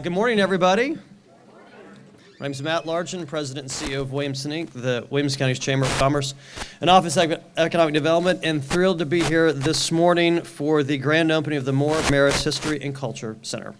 Good morning, everybody. My name is Matt Largent, President and CEO of Williamson Inc., the Williamson County's Chamber of Commerce and Office of Economic Development, and thrilled to be here this morning for the grand opening of the Moore Marist History and Culture Center.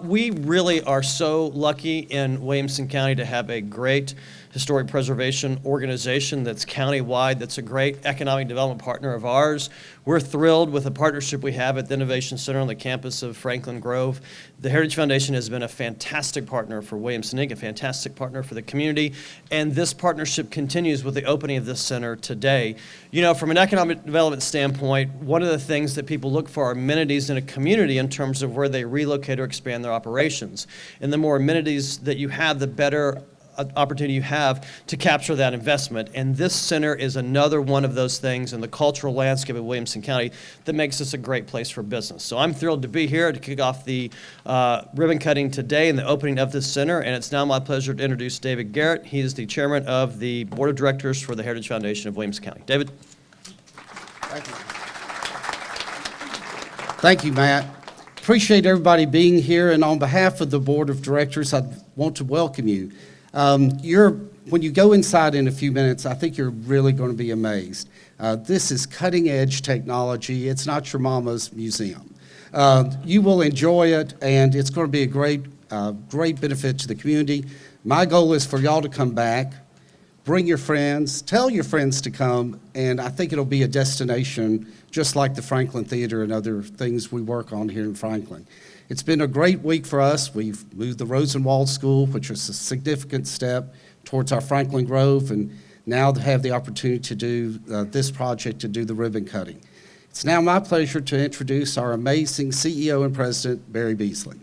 We really are so lucky in Williamson County to have a great historic preservation organization that's countywide, that's a great economic development partner of ours. We're thrilled with the partnership we have at the Innovation Center on the campus of Franklin Grove. The Heritage Foundation has been a fantastic partner for Williamson Inc., a fantastic partner for the community, and this partnership continues with the opening of this center today. You know, from an economic development standpoint, one of the things that people look for are amenities in a community in terms of where they relocate or expand their operations. And the more amenities that you have, the better opportunity you have to capture that investment. And this center is another one of those things in the cultural landscape of Williamson County that makes this a great place for business. So I'm thrilled to be here to kick off the ribbon cutting today and the opening of this center. And it's now my pleasure to introduce David Garrett. He is the chairman of the board of directors for the Heritage Foundation of Williamson County. David. Thank you. Thank you, Matt. Appreciate everybody being here. And on behalf of the board of directors, I want to welcome you. When you go inside in a few minutes, I think you're really going to be amazed. This is cutting edge technology. It's not your mama's museum. You will enjoy it, and it's going to be a great benefit to the community. My goal is for y'all to come back, bring your friends, tell your friends to come, and I think it'll be a destination just like the Franklin Theater and other things we work on here in Franklin. It's been a great week for us. We've moved the Rosenwald School, which is a significant step towards our Franklin Grove, and now to have the opportunity to do this project, to do the ribbon cutting. It's now my pleasure to introduce our amazing CEO and President, Barry Beasley.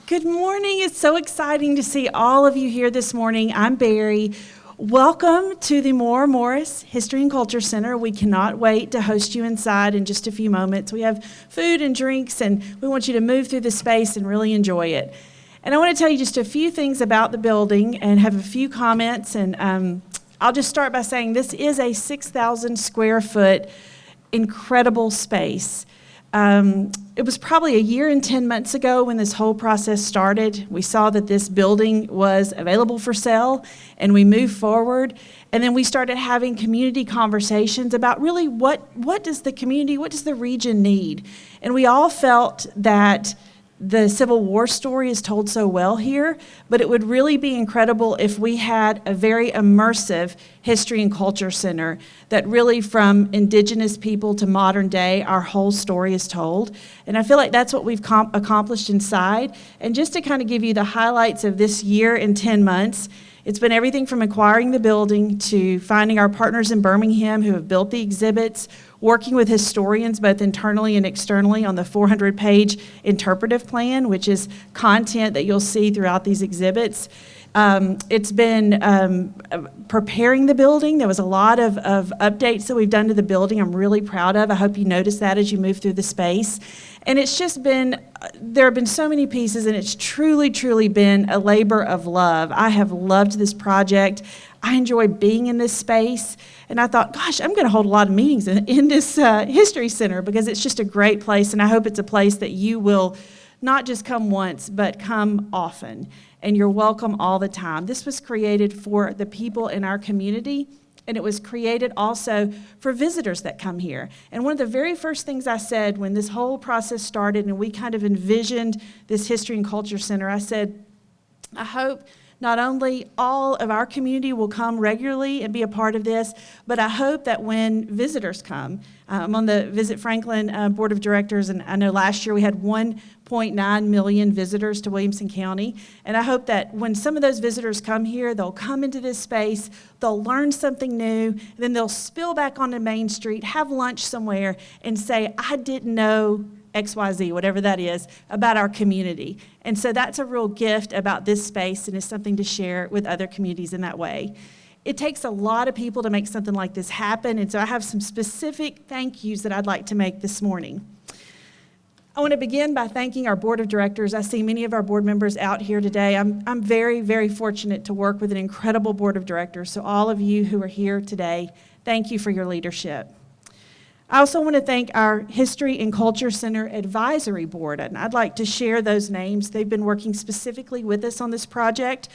Good morning. It's so exciting to see all of you here this morning. I'm Barry. Welcome to the Moore Marist History and Culture Center. We cannot wait to host you inside in just a few moments. We have food and drinks, and we want you to move through the space and really enjoy it. And I want to tell you just a few things about the building and have a few comments. And I'll just start by saying this is a 6,000 square foot incredible space. It was probably a year and 10 months ago when this whole process started. We saw that this building was available for sale, and we moved forward. And then we started having community conversations about really what does the community, what does the region need? And we all felt that the Civil War story is told so well here, but it would really be incredible if we had a very immersive history and culture center that really, from indigenous people to modern day, our whole story is told. And I feel like that's what we've accomplished inside. And just to kind of give you the highlights of this year and 10 months, it's been everything from acquiring the building to finding our partners in Birmingham who have built the exhibits, working with historians both internally and externally on the 400-page interpretive plan, which is content that you'll see throughout these exhibits. It's been preparing the building. There was a lot of updates that we've done to the building I'm really proud of. I hope you notice that as you move through the space. And it's just been, there have been so many pieces, and it's truly, truly been a labor of love. I have loved this project. I enjoy being in this space. And I thought, gosh, I'm going to hold a lot of meetings in this history center because it's just a great place. And I hope it's a place that you will not just come once, but come often. And you're welcome all the time. This was created for the people in our community, and it was created also for visitors that come here. And one of the very first things I said when this whole process started and we kind of envisioned this History and Culture Center, I said, I hope not only all of our community will come regularly and be a part of this, but I hope that when visitors come, I'm on the Visit Franklin Board of Directors, and I know last year we had 1.9 million visitors to Williamson County, and I hope that when some of those visitors come here, they'll come into this space, they'll learn something new, and then they'll spill back onto Main Street, have lunch somewhere, and say, I didn't know XYZ, whatever that is, about our community. And so that's a real gift about this space, and it's something to share with other communities in that way. It takes a lot of people to make something like this happen, and so I have some specific thank yous that I'd like to make this morning. I want to begin by thanking our board of directors. I see many of our board members out here today. I'm very, very fortunate to work with an incredible board of directors, so all of you who are here today, thank you for your leadership. I also want to thank our History and Culture Center Advisory Board, and I'd like to share those names. They've been working specifically with us on this project.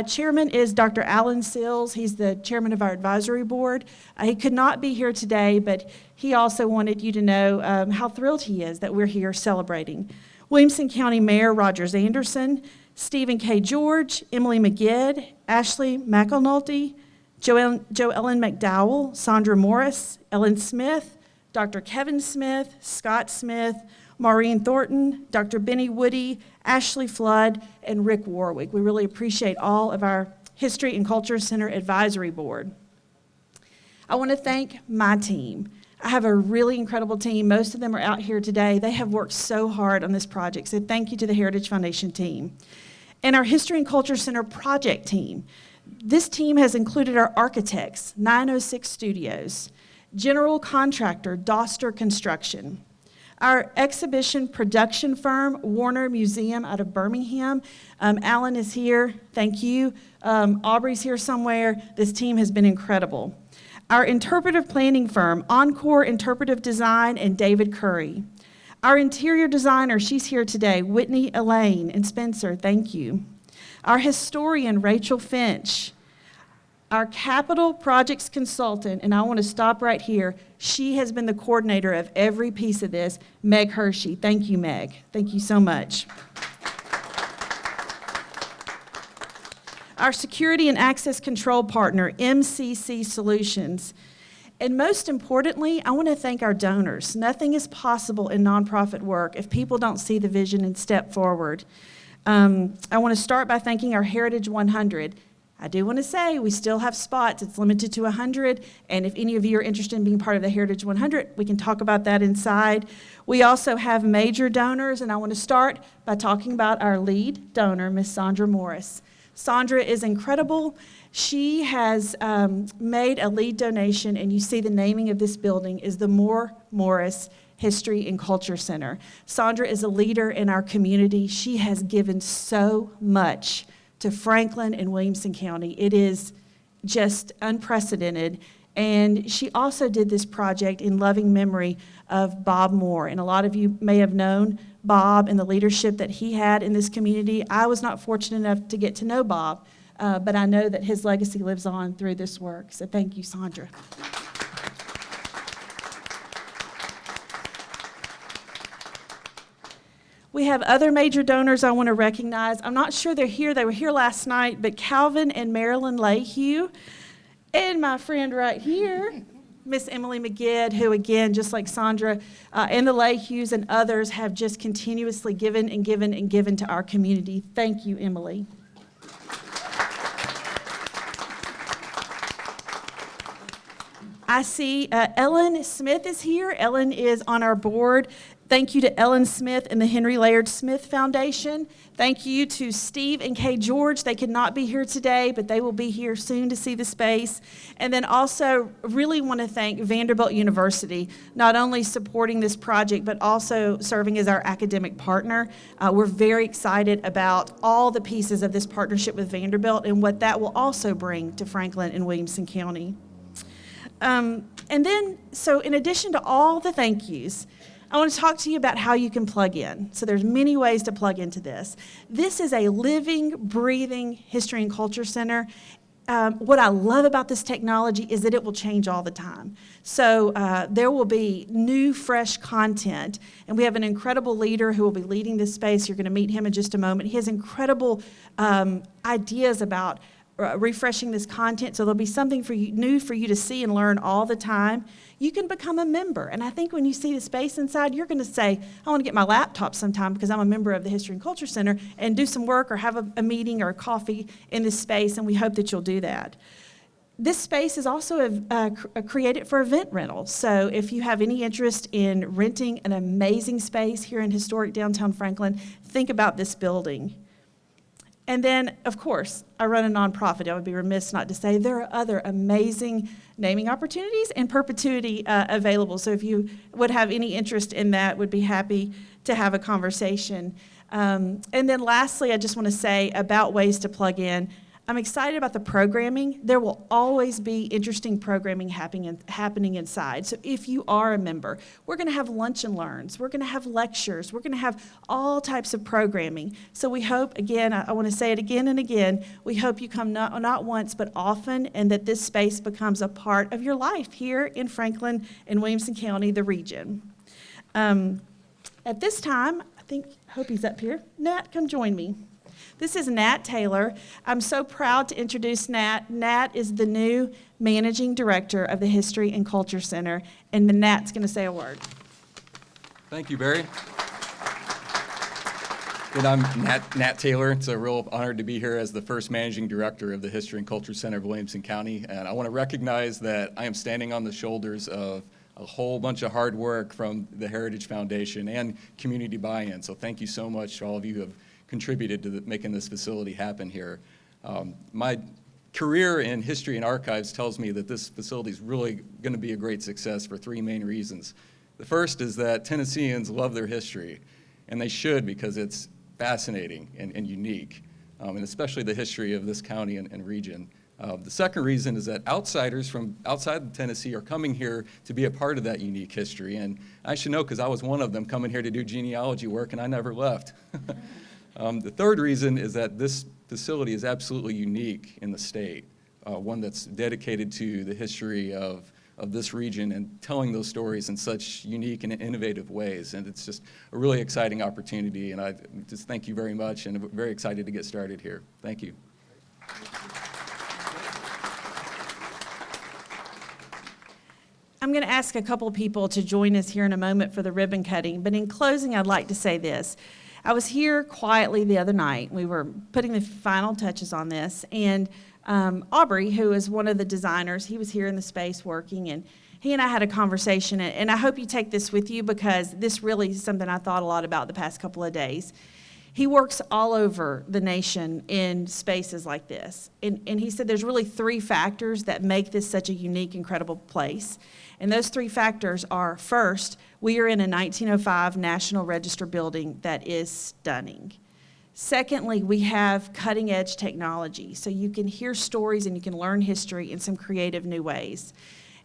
Chairman is Dr. Alan Sills. He's the chairman of our advisory board. He could not be here today, but he also wanted you to know how thrilled he is that we're here celebrating. Williamson County Mayor Rogers Anderson, Stephen K. George, Emily McGid, Ashley McElnulty, Joellen McDowell, Sandra Morris, Ellen Smith, Dr. Kevin Smith, Scott Smith, Maureen Thornton, Dr. Benny Woody, Ashley Flood, and Rick Warwick. We really appreciate all of our History and Culture Center Advisory Board. I want to thank my team. I have a really incredible team. Most of them are out here today. They have worked so hard on this project, so thank you to the Heritage Foundation team. And our History and Culture Center project team. This team has included our architects, 906 Studios, general contractor, Doster Construction, our exhibition production firm, Warner Museum out of Birmingham. Alan is here, thank you. Aubrey's here somewhere. This team has been incredible. Our interpretive planning firm, Encore Interpretive Design, and David Curry. Our interior designer, she's here today, Whitney Elaine and Spencer, thank you. Our historian, Rachel Finch. Our capital projects consultant, and I want to stop right here, she has been the coordinator of every piece of this, Meg Hershey. Thank you, Meg. Thank you so much. Our security and access control partner, MCC Solutions. And most importantly, I want to thank our donors. Nothing is possible in nonprofit work if people don't see the vision and step forward. I want to start by thanking our Heritage 100. I do want to say we still have spots. It's limited to 100, and if any of you are interested in being part of the Heritage 100, we can talk about that inside. We also have major donors, and I want to start by talking about our lead donor, Miss Sandra Morris. Sandra is incredible. She has made a lead donation, and you see the naming of this building is the Moore Morris History and Culture Center. Sandra is a leader in our community. She has given so much to Franklin and Williamson County. It is just unprecedented. And she also did this project in loving memory of Bob Moore. And a lot of you may have known Bob and the leadership that he had in this community. I was not fortunate enough to get to know Bob, but I know that his legacy lives on through this work. So thank you, Sandra. We have other major donors I want to recognize. I'm not sure they're here. They were here last night, but Calvin and Marilyn Lehue, and my friend right here, Miss Emily McGid, who again, just like Sandra, and the Lehues and others have just continuously given and given and given to our community. Thank you, Emily. I see Ellen Smith is here. Ellen is on our board. Thank you to Ellen Smith and the Henry Laird Smith Foundation. Thank you to Steve and Kay George. They could not be here today, but they will be here soon to see the space. And then also really want to thank Vanderbilt University, not only supporting this project, but also serving as our academic partner. We're very excited about all the pieces of this partnership with Vanderbilt and what that will also bring to Franklin and Williamson County. And then, so in addition to all the thank yous, I want to talk to you about how you can plug in. So there's many ways to plug into this. This is a living, breathing history and culture center. What I love about this technology is that it will change all the time. So there will be new, fresh content. And we have an incredible leader who will be leading this space. You're going to meet him in just a moment. He has incredible ideas about refreshing this content, so there'll be something for you, new for you to see and learn all the time. You can become a member, and I think when you see the space inside, you're going to say, I want to get my laptop sometime because I'm a member of the History and Culture Center and do some work or have a meeting or a coffee in this space, and we hope that you'll do that. This space is also created for event rentals, so if you have any interest in renting an amazing space here in historic downtown Franklin, think about this building. And then, of course, I run a nonprofit. I would be remiss not to say there are other amazing naming opportunities and perpetuity available. So if you would have any interest in that, would be happy to have a conversation. And then lastly, I just want to say about ways to plug in. I'm excited about the programming. There will always be interesting programming happening inside. So if you are a member, we're going to have lunch and learns. We're going to have lectures. We're going to have all types of programming. So we hope, again, I want to say it again and again, we hope you come not once but often, and that this space becomes a part of your life here in Franklin and Williamson County, the region. At this time, hope he's up here. Nat, come join me. This is Nat Taylor. I'm so proud to introduce Nat. Nat is the new Managing Director of the History and Culture Center, and then Nat's going to say a word. Thank you, Barry. And I'm Nat Taylor. It's a real honor to be here as the first Managing Director of the History and Culture Center of Williamson County. And I want to recognize that I am standing on the shoulders of a whole bunch of hard work from the Heritage Foundation and community buy-in. So thank you so much to all of you who have contributed to making this facility happen here. My career in history and archives tells me that this facility is really going to be a great success for three main reasons. The first is that Tennesseans love their history, and they should, because it's fascinating and unique, and especially the history of this county and region. The second reason is that outsiders from outside Tennessee are coming here to be a part of that unique history, and I should know because I was one of them coming here to do genealogy work, and I never left. The third reason is that this facility is absolutely unique in the state, one that's dedicated to the history of this region and telling those stories in such unique and innovative ways. And it's just a really exciting opportunity, and I just thank you very much, and I'm very excited to get started here. Thank you. I'm going to ask a couple people to join us here in a moment for the ribbon cutting, but in closing, I'd like to say this. I was here quietly the other night. We were putting the final touches on this, and Aubrey, who is one of the designers, he was here in the space working, and he and I had a conversation, and I hope you take this with you because this really is something I thought a lot about the past couple of days. He works all over the nation in spaces like this, and he said there's really three factors that make this such a unique, incredible place. And those three factors are, first, we are in a 1905 National Register building that is stunning. Secondly, we have cutting-edge technology, so you can hear stories and you can learn history in some creative new ways.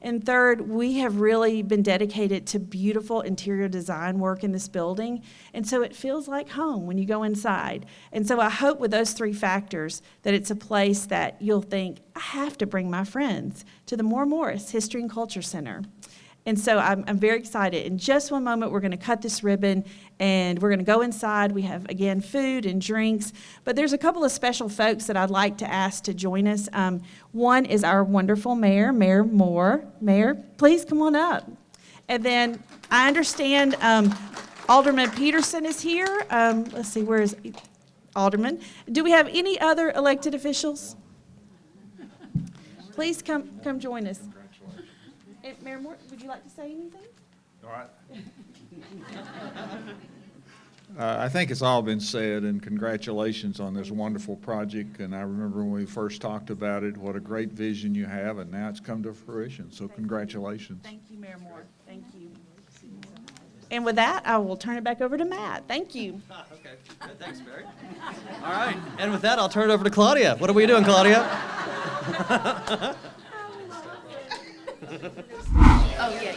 And third, we have really been dedicated to beautiful interior design work in this building, and so it feels like home when you go inside. And so I hope with those three factors that it's a place that you'll think, I have to bring my friends to the Moore Morris History and Culture Center. And so I'm very excited. In just one moment, we're going to cut this ribbon, and we're going to go inside. We have, again, food and drinks. But there's a couple of special folks that I'd like to ask to join us. One is our wonderful mayor, Mayor Moore. Mayor, please come on up. And then I understand Alderman Peterson is here. Let's see, where is Alderman? Do we have any other elected officials? Please come join us. Mayor Moore, would you like to say anything? All right. I think it's all been said, and congratulations on this wonderful project. And I remember when we first talked about it, what a great vision you have, and now it's come to fruition. So congratulations. Thank you, Mayor Moore. Thank you. And with that, I will turn it back over to Matt. Thank you. Okay, good, thanks, Barry. All right, and with that, I'll turn it over to Claudia. What are we doing, Claudia? Oh, yeah.